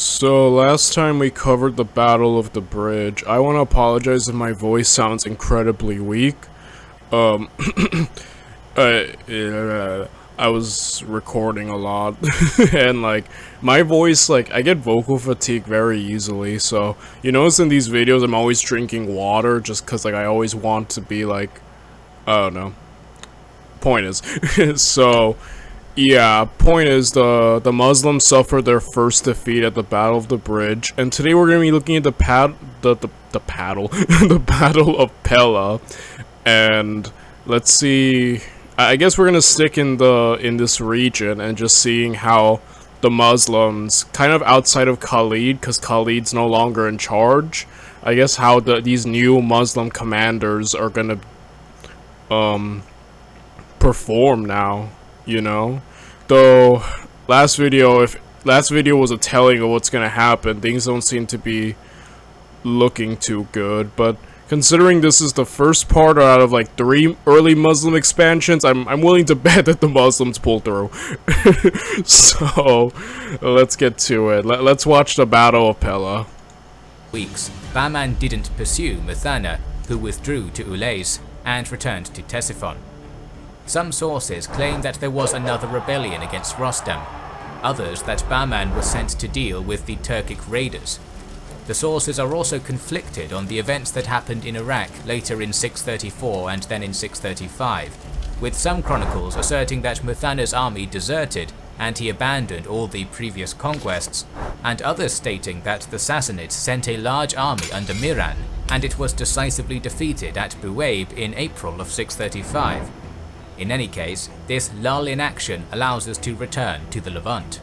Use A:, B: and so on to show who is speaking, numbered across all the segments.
A: So, last time we covered the Battle of the Bridge. I want to apologize if my voice sounds incredibly weak. Um, I was recording a lot, and, my voice, I get vocal fatigue very easily, so, you notice in these videos I'm always drinking water, just because, I always want to be, I don't know. Point is, so... Yeah, point is, the Muslims suffered their first defeat at the Battle of the Bridge, and today we're gonna be looking at the the Battle of Pella, and let's see. I guess we're gonna stick in this region and just seeing how the Muslims, kind of outside of Khalid, because Khalid's no longer in charge. I guess how these new Muslim commanders are gonna perform now. You know, though last video was a telling of what's gonna happen, things don't seem to be looking too good, but considering this is the first part out of 3 early Muslim expansions, I'm willing to bet that the Muslims pull through. So let's get to it. Let's watch the Battle of Pella.
B: Weeks, Bahman didn't pursue Muthanna, who withdrew to Ulais and returned to Ctesiphon. Some sources claim that there was another rebellion against Rostam, others that Bahman was sent to deal with the Turkic raiders. The sources are also conflicted on the events that happened in Iraq later in 634 and then in 635, with some chronicles asserting that Muthanna's army deserted and he abandoned all the previous conquests, and others stating that the Sassanids sent a large army under Miran and it was decisively defeated at Buwaib in April of 635. In any case, this lull in action allows us to return to the Levant.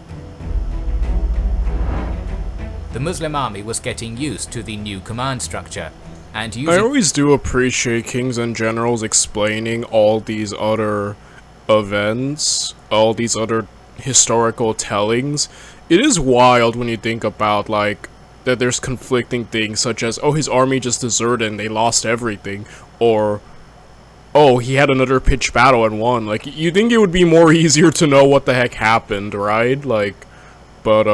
B: The Muslim army was getting used to the new command structure, and
A: I always do appreciate kings and generals explaining all these other events, all these other historical tellings. It is wild when you think about, that there's conflicting things, such as, oh, his army just deserted and they lost everything, or... oh, he had another pitched battle and won. You think it would be more easier to know what the heck happened, right? But,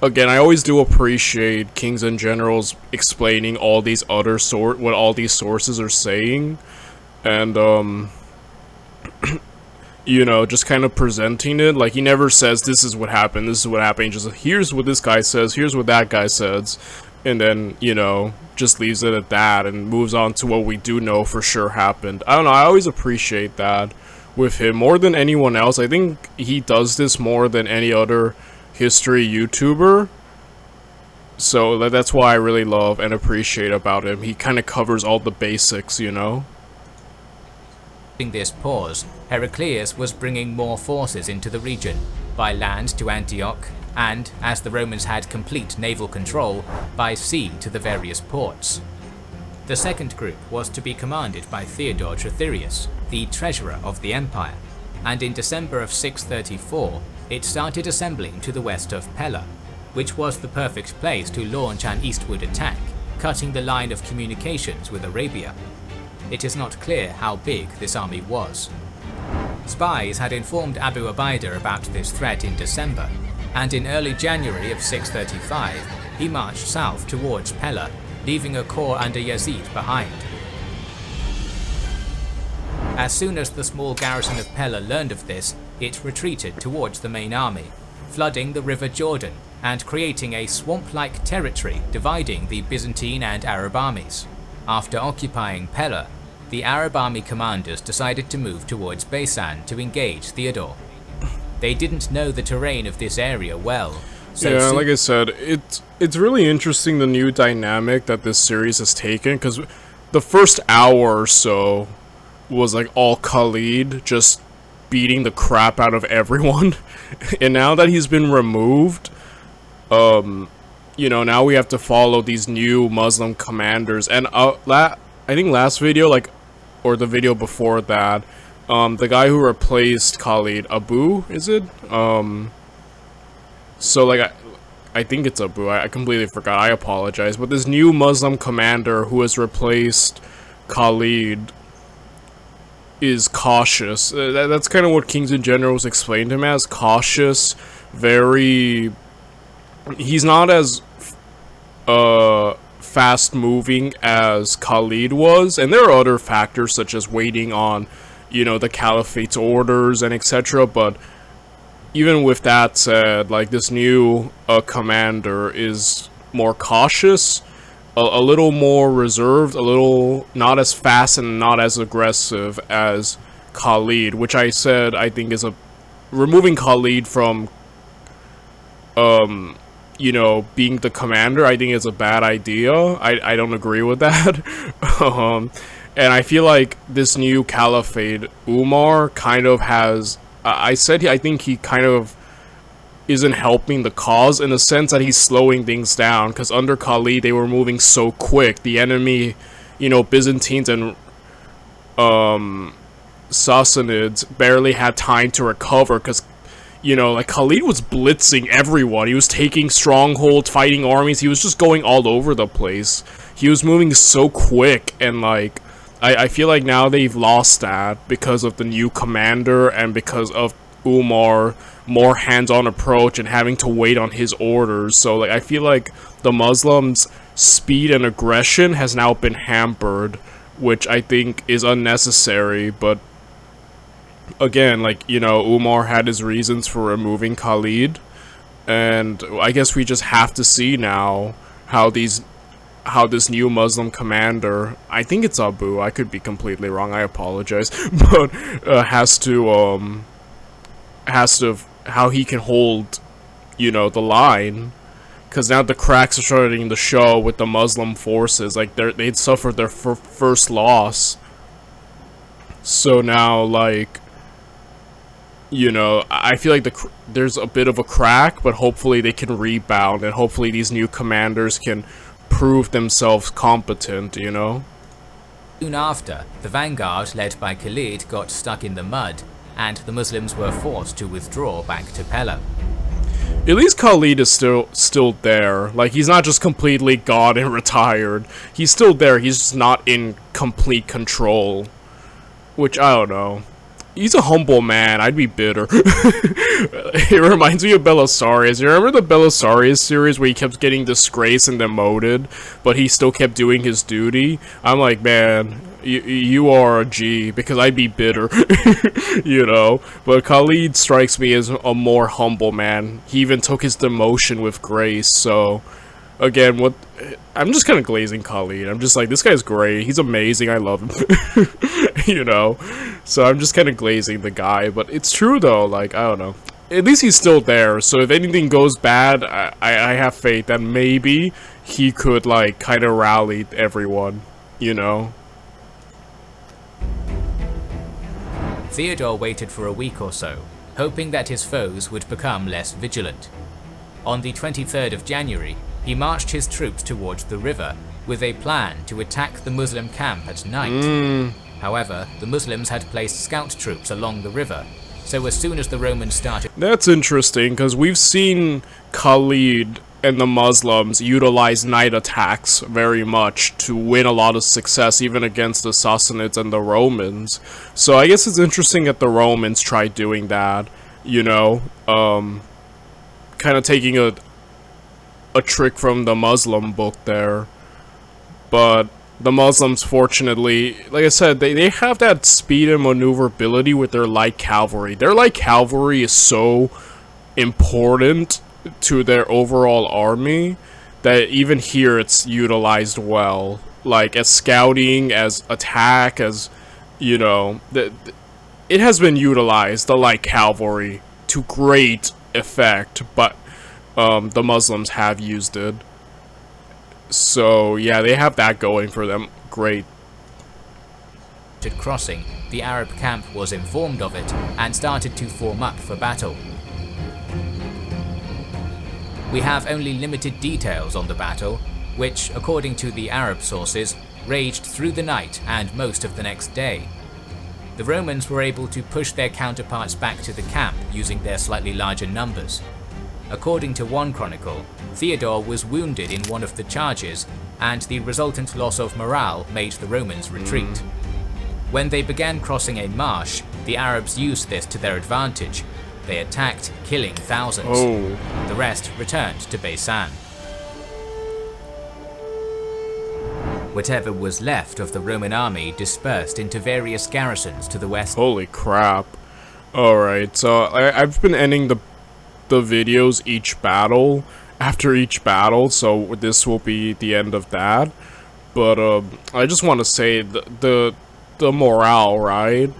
A: again, I always do appreciate kings and generals explaining all these other what all these sources are saying. And, you know, just kind of presenting it. He never says, this is what happened, this is what happened. He just, here's what this guy says, here's what that guy says. And then, you know, just leaves it at that and moves on to what we do know for sure happened. I don't know, I always appreciate that with him more than anyone else. I think he does this more than any other history YouTuber. So that's why I really love and appreciate about him. He kind of covers all the basics, you know?
B: During this pause, Heraclius was bringing more forces into the region, by land to Antioch, and, as the Romans had complete naval control, by sea to the various ports. The second group was to be commanded by Theodore Tritherius, the treasurer of the empire, and in December of 634 it started assembling to the west of Pella, which was the perfect place to launch an eastward attack, cutting the line of communications with Arabia. It is not clear how big this army was. Spies had informed Abu Ubaidah about this threat in December, and in early January of 635, he marched south towards Pella, leaving a corps under Yazid behind. As soon as the small garrison of Pella learned of this, it retreated towards the main army, flooding the river Jordan and creating a swamp-like territory dividing the Byzantine and Arab armies. After occupying Pella, the Arab army commanders decided to move towards Baisan to engage Theodore. They didn't know the terrain of this area well. So
A: yeah, like I said, it's really interesting the new dynamic that this series has taken, because the first hour or so was all Khalid just beating the crap out of everyone, and now that he's been removed, you know, now we have to follow these new Muslim commanders, and I think last video, or the video before that, the guy who replaced Khalid, Abu, is it? So, I think it's Abu, I completely forgot, I apologize, but this new Muslim commander who has replaced Khalid is cautious. That's kind of what Kings and Generals explained him as, cautious, very he's not as fast moving as Khalid was, and there are other factors such as waiting on, the Caliphate's orders and etc. But even with that said, like, this new commander is more cautious, a little more reserved, a little not as fast and not as aggressive as Khalid, which I said I think is removing Khalid from being the commander, I think is a bad idea. I don't agree with that. And I feel like this new caliphate, Umar, kind of has, I think he kind of isn't helping the cause in the sense that he's slowing things down, because under Khalid they were moving so quick. The enemy, Byzantines and Sassanids barely had time to recover, because like, Khalid was blitzing everyone. He was taking strongholds, fighting armies. He was just going all over the place. He was moving so quick, and like, I feel like now they've lost that because of the new commander and because of Umar more hands-on approach and having to wait on his orders. So like, I feel like the Muslims' speed and aggression has now been hampered, which I think is unnecessary. But again, like, Umar had his reasons for removing Khalid, and I guess we just have to see now how this new Muslim commander, I think it's Abu, I could be completely wrong, I apologize, but how he can hold, the line, because now the cracks are starting to show with the Muslim forces. Like, they'd suffered their first loss, so now, like, I feel like there's a bit of a crack, but hopefully they can rebound, and hopefully these new commanders can prove themselves competent,
B: Soon after, the vanguard led by Khalid got stuck in the mud, and the Muslims were forced to withdraw back to Pella.
A: At least Khalid is still there. Like, he's not just completely gone and retired. He's still there, he's just not in complete control. Which, I don't know. He's a humble man. I'd be bitter. It reminds me of Belisarius. You remember the Belisarius series where he kept getting disgraced and demoted, but he still kept doing his duty? I'm like, man, you are a G, because I'd be bitter. But Khalid strikes me as a more humble man. He even took his demotion with grace, so again, I'm just kind of glazing Khalid. I'm just like, this guy's great. He's amazing. I love him. So I'm just kind of glazing the guy. But it's true, though. Like, I don't know. At least he's still there. So if anything goes bad, I have faith that maybe he could, like, kind of rally everyone,
B: Theodore waited for a week or so, hoping that his foes would become less vigilant. On the 23rd of January, he marched his troops towards the river with a plan to attack the Muslim camp at night. However, the Muslims had placed scout troops along the river, so as soon as the Romans started...
A: That's interesting, because we've seen Khalid and the Muslims utilize night attacks very much to win a lot of success, even against the Sassanids and the Romans. So I guess it's interesting that the Romans tried doing that, kind of taking a trick from the Muslim book there. But the Muslims, fortunately, like I said, they have that speed and maneuverability with their light cavalry. Their light cavalry is so important to their overall army that even here it's utilized well. Like, as scouting, as attack, as, it has been utilized, the light cavalry, to great effect, but the Muslims have used it. So, yeah, they have that going for them. Great.
B: Crossing, the Arab camp was informed of it and started to form up for battle. We have only limited details on the battle, which, according to the Arab sources, raged through the night and most of the next day. The Romans were able to push their counterparts back to the camp using their slightly larger numbers. According to one chronicle, Theodore was wounded in one of the charges, and the resultant loss of morale made the Romans retreat. When they began crossing a marsh, the Arabs used this to their advantage. They attacked, killing thousands.
A: Oh.
B: The rest returned to Baisan. Whatever was left of the Roman army dispersed into various garrisons to the west.
A: Holy crap. Alright, so I've been ending the videos after each battle, so this will be the end of that. But I just want to say the morale, right?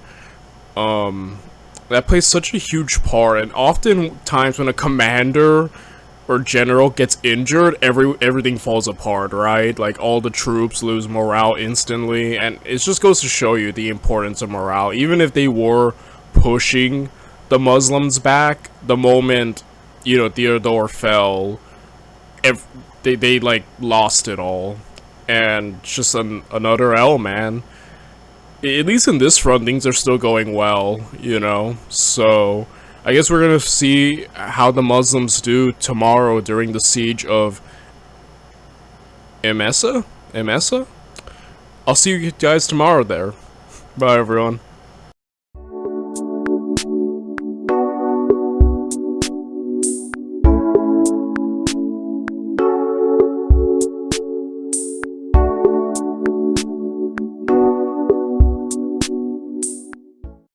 A: That plays such a huge part, and oftentimes when a commander or general gets injured, everything falls apart, right? Like, all the troops lose morale instantly, and it just goes to show you the importance of morale. Even if they were pushing the Muslims back, the moment, you know, Theodore fell, they like, lost it all. And just another L, man. At least in this front, things are still going well, you know? So I guess we're gonna see how the Muslims do tomorrow during the siege of Emesa? I'll see you guys tomorrow there. Bye, everyone.